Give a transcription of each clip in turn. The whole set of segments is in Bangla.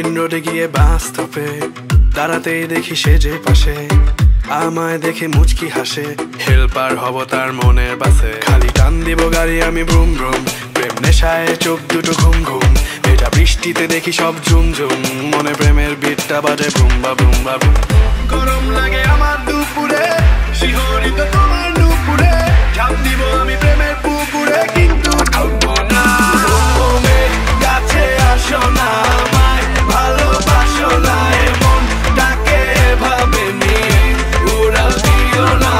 মেইন রোডে গিয়ে বাস স্টপে দাঁড়াতেই দেখি সে যে পাশে আমায় দেখে মুচকি হাসে। হেল্পার হব তার মনের বাসে, খালি টান দিব গাড়ি আমি ব্রুম ব্রুম। প্রেম নেশায় চোখ দুটো ঘুম ঘুম, এটা বৃষ্টিতে দেখি সব ঝুম ঝুম। মনে প্রেমের বিটটা বাজে বুম বা বুম বা বুম। গরম লাগে আমার দুপুরে, শিহরিত তোমার নুপুরে, ঝাঁপ দিব আমি প্রেমের পুকুরে, কিন্তু ঢুকবো না। কাছে আসো না, আমায় ভালোবাসো না, এমন ডাকে ভাবে নিয়ে উড়াল দিও না।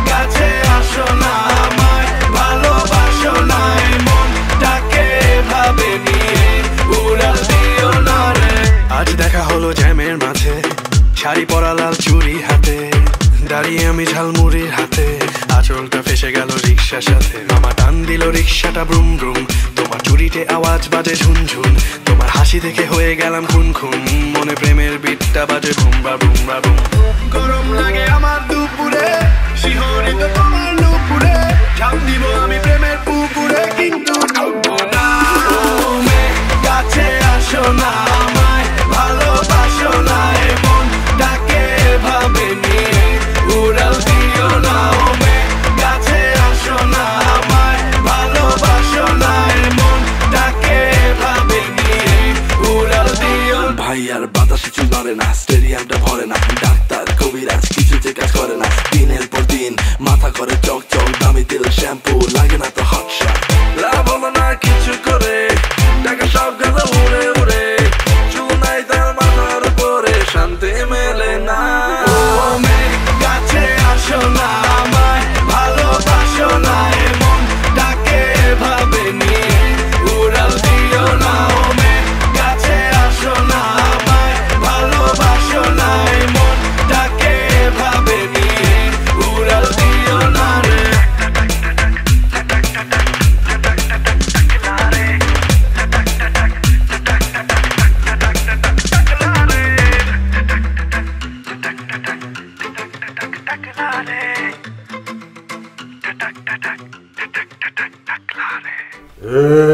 কাছে আসো না, আমায় ভালোবাসো না, এমন ডাকে ভাবে নিয়ে উড়াল দিও না রে। আজ দেখা হলো জ্যামের মাঝে, শাড়ি পরা লাল চুড়ি হাতে, দাঁড়িয়ে আমি ঝালমুড়ির হাতে, আঁচলটা ফেসে গেল রিক্সার সাথে। মামা টান দিল রিক্সাটা ব্রুম ব্রুম, তোমার চুরিতে আওয়াজ বাজে ঝুনঝুন, তোমার হাসি দেখে হয়ে গেলাম খুন খুন। মনে প্রেমের বিটটা বাজে বুম বা বুম বা বুম। গরম লাগে আমার দুপুরে, শিহরিত তোমার নুপুরে, ঝাঁপ দিব আমি প্রেমের পুকুরে, কিন্তু ঢুকবো না। কাছে আসো না, আমায় ভালোবাসো না, এমন ডাকে ভাবে নিয়ে উড়াল দিও না। কাছে আসো না, আমায় ভালোবাসো না, এমন ডাকে ভাবে নিয়ে উড়াল দিও। ভাই আর বাতাসে চুল নড়ে না, স্টেডিয়ামটা ভরে না, ডাক্তার কবিরাজ কিছুতে কাজ করে না। দিনের পর দিন মাথা করে চক চক, দামি তেল শ্যাম্পু লাগে না তো হট শট। লাভ হলো না কিছু করে, টাকা সব গেল উড়ে উড়ে, চুল নাই তার মাথার উপরে, শান্তি মেলে না। কাছে আসো না, আমায় ভালোবাসো না, এমন ডাকে ভাবে নিয়ে উড়াল দিও না। কাছে আসো না, আমায় ভালোবাসো না, এমন ডাকে ভাবে নিয়ে উড়াল দিও না রে। Hey!